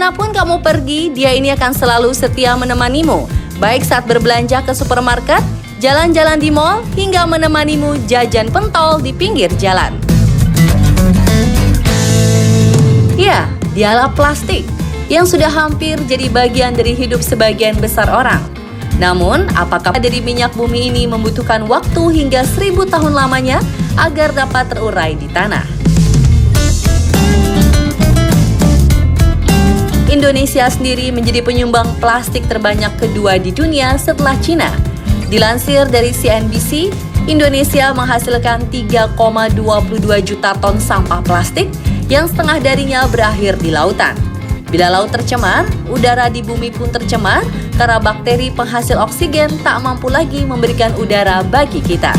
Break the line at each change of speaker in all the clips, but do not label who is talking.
Kemanapun kamu pergi, dia ini akan selalu setia menemanimu. Baik saat berbelanja ke supermarket, jalan-jalan di mall, hingga menemanimu jajan pentol di pinggir jalan. Ya, dialah plastik yang sudah hampir jadi bagian dari hidup sebagian besar orang. Namun, apakah dari minyak bumi ini membutuhkan waktu hingga 1000 tahun lamanya agar dapat terurai di tanah? Indonesia sendiri menjadi penyumbang plastik terbanyak kedua di dunia setelah Cina. Dilansir dari CNBC, Indonesia menghasilkan 3,22 juta ton sampah plastik yang setengah darinya berakhir di lautan. Bila laut tercemar, udara di bumi pun tercemar karena bakteri penghasil oksigen tak mampu lagi memberikan udara bagi kita.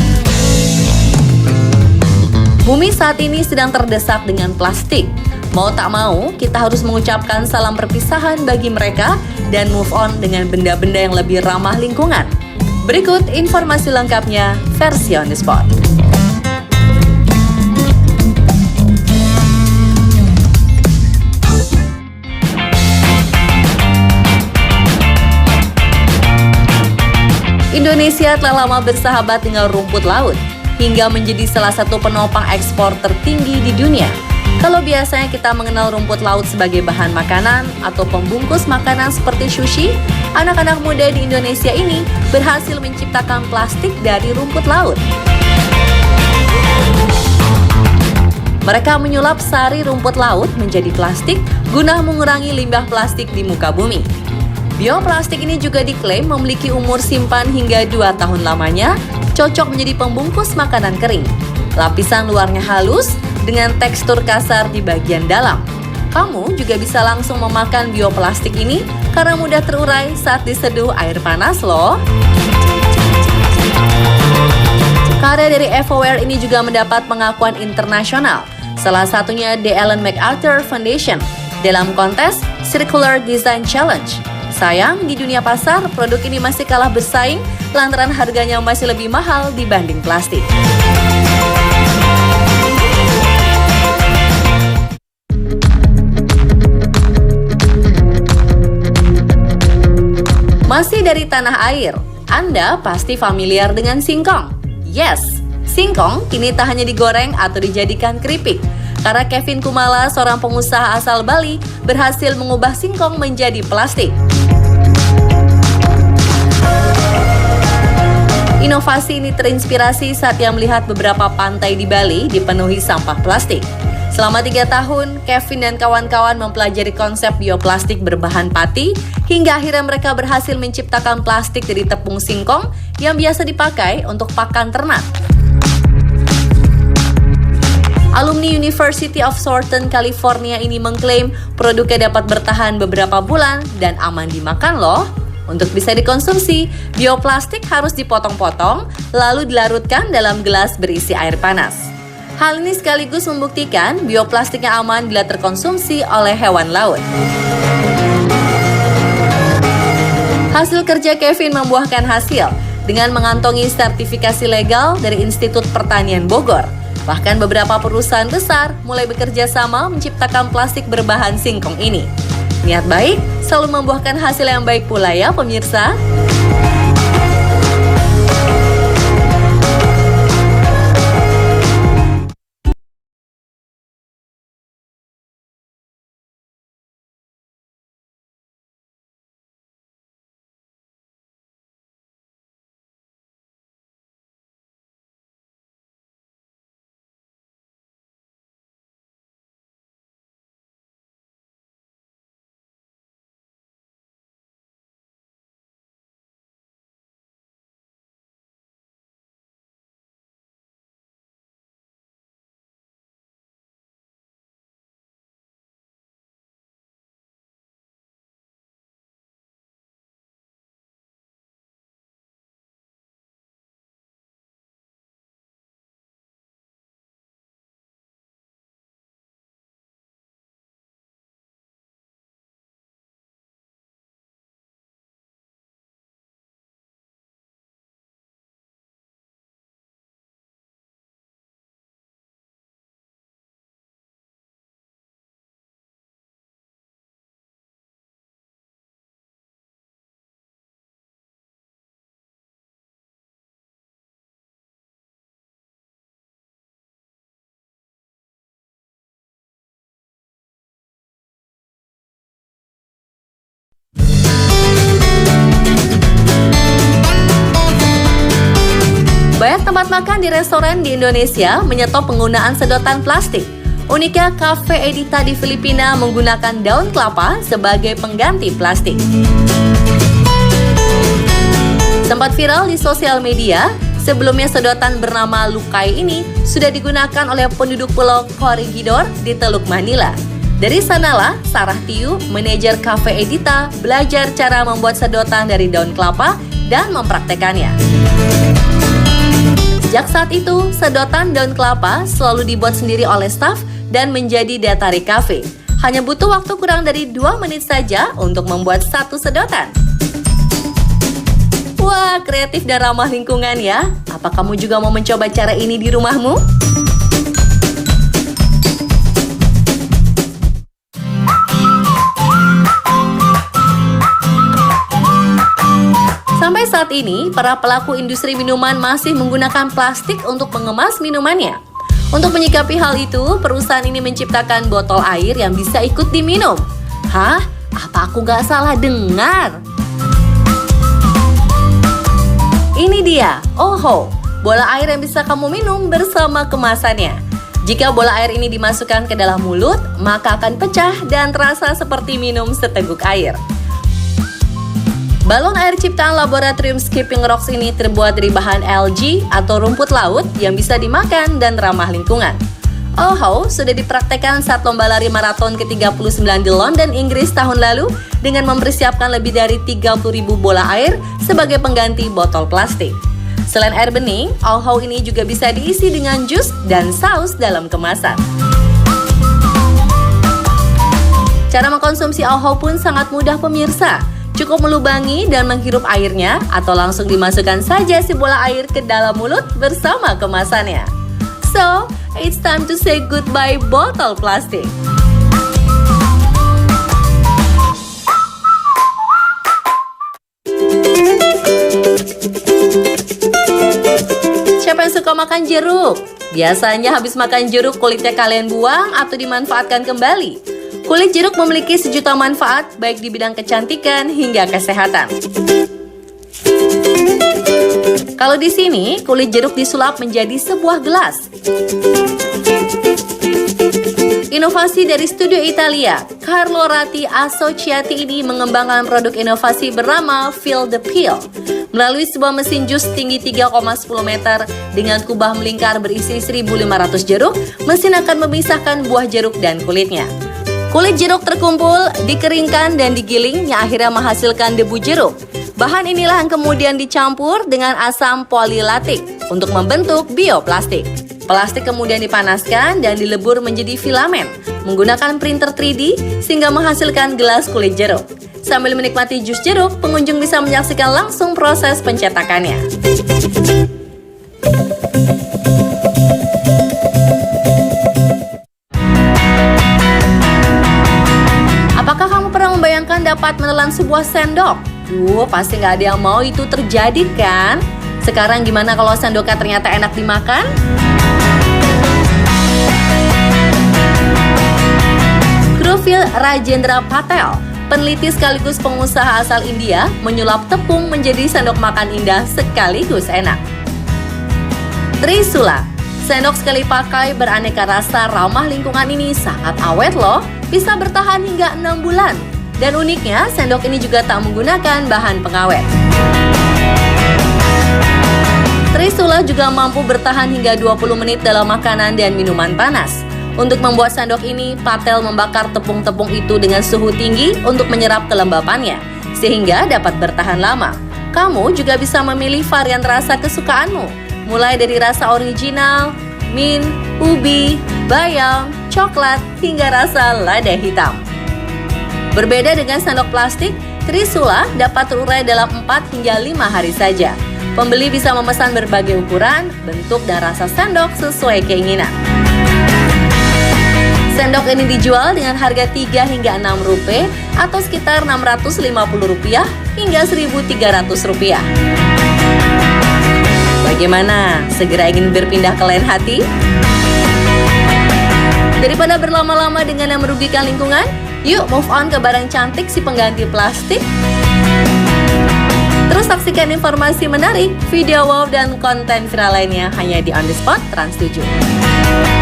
Bumi saat ini sedang terdesak dengan plastik. Mau tak mau, kita harus mengucapkan salam perpisahan bagi mereka dan move on dengan benda-benda yang lebih ramah lingkungan. Berikut informasi lengkapnya versi on the spot. Indonesia telah lama bersahabat dengan rumput laut, hingga menjadi salah satu penopang ekspor tertinggi di dunia. Kalau biasanya kita mengenal rumput laut sebagai bahan makanan atau pembungkus makanan seperti sushi, anak-anak muda di Indonesia ini berhasil menciptakan plastik dari rumput laut. Mereka menyulap sari rumput laut menjadi plastik guna mengurangi limbah plastik di muka bumi. Bioplastik ini juga diklaim memiliki umur simpan hingga 2 tahun lamanya, cocok menjadi pembungkus makanan kering. Lapisan luarnya halus dengan tekstur kasar di bagian dalam. Kamu juga bisa langsung memakan bioplastik ini karena mudah terurai saat diseduh air panas loh. Karya dari EvoWare ini juga mendapat pengakuan internasional, salah satunya The Ellen MacArthur Foundation dalam kontes Circular Design Challenge. Sayang, di dunia pasar, produk ini masih kalah bersaing lantaran harganya masih lebih mahal dibanding plastik. Masih dari tanah air, Anda pasti familiar dengan singkong. Yes, singkong kini tak hanya digoreng atau dijadikan keripik, karena Kevin Kumala, seorang pengusaha asal Bali, berhasil mengubah singkong menjadi plastik. Inovasi ini terinspirasi saat ia melihat beberapa pantai di Bali dipenuhi sampah plastik. Selama 3 tahun, Kevin dan kawan-kawan mempelajari konsep bioplastik berbahan pati, hingga akhirnya mereka berhasil menciptakan plastik dari tepung singkong yang biasa dipakai untuk pakan ternak. Alumni University of Southern California ini mengklaim produknya dapat bertahan beberapa bulan dan aman dimakan loh. Untuk bisa dikonsumsi, bioplastik harus dipotong-potong lalu dilarutkan dalam gelas berisi air panas. Hal ini sekaligus membuktikan bioplastiknya aman bila terkonsumsi oleh hewan laut. Hasil kerja Kevin membuahkan hasil dengan mengantongi sertifikasi legal dari Institut Pertanian Bogor. Bahkan beberapa perusahaan besar mulai bekerja sama menciptakan plastik berbahan singkong ini. Niat baik selalu membuahkan hasil yang baik pula ya pemirsa. Tempat makan di restoran di Indonesia menyetop penggunaan sedotan plastik. Uniknya, Cafe Edita di Filipina menggunakan daun kelapa sebagai pengganti plastik. Sempat viral di sosial media, sebelumnya sedotan bernama Lukai ini sudah digunakan oleh penduduk pulau Corregidor di Teluk Manila. Dari sanalah, Sarah Tiu, manajer Cafe Edita, belajar cara membuat sedotan dari daun kelapa dan mempraktekannya. Sejak saat itu, sedotan daun kelapa selalu dibuat sendiri oleh staf dan menjadi daya tarik kafe. Hanya butuh waktu kurang dari 2 menit saja untuk membuat satu sedotan. Wah, kreatif dan ramah lingkungan ya. Apa kamu juga mau mencoba cara ini di rumahmu? Sampai saat ini, para pelaku industri minuman masih menggunakan plastik untuk mengemas minumannya. Untuk menyikapi hal itu, perusahaan ini menciptakan botol air yang bisa ikut diminum. Hah? Apa aku nggak salah dengar? Ini dia, OHO, bola air yang bisa kamu minum bersama kemasannya. Jika bola air ini dimasukkan ke dalam mulut, maka akan pecah dan terasa seperti minum seteguk air. Balon air ciptaan laboratorium Skipping Rocks ini terbuat dari bahan algae atau rumput laut yang bisa dimakan dan ramah lingkungan. OHO sudah dipraktekkan saat lomba lari maraton ke-39 di London, Inggris tahun lalu dengan mempersiapkan lebih dari 30.000 bola air sebagai pengganti botol plastik. Selain air bening, OHO ini juga bisa diisi dengan jus dan saus dalam kemasan. Cara mengkonsumsi OHO pun sangat mudah pemirsa. Cukup melubangi dan menghirup airnya atau langsung dimasukkan saja si bola air ke dalam mulut bersama kemasannya. So, it's time to say goodbye botol plastik. Siapa yang suka makan jeruk? Biasanya habis makan jeruk kulitnya kalian buang atau dimanfaatkan kembali. Kulit jeruk memiliki sejuta manfaat baik di bidang kecantikan hingga kesehatan. Kalau di sini, kulit jeruk disulap menjadi sebuah gelas. Inovasi dari studio Italia, Carlo Ratti Associati ini mengembangkan produk inovasi bernama Feel the Peel. Melalui sebuah mesin jus tinggi 3,10 meter dengan kubah melingkar berisi 1.500 jeruk, mesin akan memisahkan buah jeruk dan kulitnya. Kulit jeruk terkumpul, dikeringkan dan digiling yang akhirnya menghasilkan debu jeruk. Bahan inilah yang kemudian dicampur dengan asam polilatik untuk membentuk bioplastik. Plastik kemudian dipanaskan dan dilebur menjadi filamen menggunakan printer 3D sehingga menghasilkan gelas kulit jeruk. Sambil menikmati jus jeruk, pengunjung bisa menyaksikan langsung proses pencetakannya. Apakah kamu pernah membayangkan dapat menelan sebuah sendok? Pasti nggak ada yang mau itu terjadi kan? Sekarang gimana kalau sendoknya ternyata enak dimakan? Krufil Rajendra Patel, peneliti sekaligus pengusaha asal India, menyulap tepung menjadi sendok makan indah sekaligus enak. Trisula, sendok sekali pakai beraneka rasa ramah lingkungan ini sangat awet loh, bisa bertahan hingga 6 bulan. Dan uniknya, sendok ini juga tak menggunakan bahan pengawet. Trisula juga mampu bertahan hingga 20 menit dalam makanan dan minuman panas. Untuk membuat sendok ini, Patel membakar tepung-tepung itu dengan suhu tinggi untuk menyerap kelembapannya, sehingga dapat bertahan lama. Kamu juga bisa memilih varian rasa kesukaanmu, mulai dari rasa original, mint, ubi, bayam, coklat, hingga rasa lada hitam. Berbeda dengan sendok plastik, Trisula dapat terurai dalam 4 hingga 5 hari saja. Pembeli bisa memesan berbagai ukuran, bentuk, dan rasa sendok sesuai keinginan. Sendok ini dijual dengan harga 3 hingga 6 rupiah atau sekitar Rp650 hingga Rp1.300. Bagaimana? Segera ingin berpindah ke lain hati? Daripada berlama-lama dengan yang merugikan lingkungan, yuk move on ke barang cantik si pengganti plastik. Terus saksikan informasi menarik, video wow dan konten viral lainnya hanya di On The Spot Trans 7.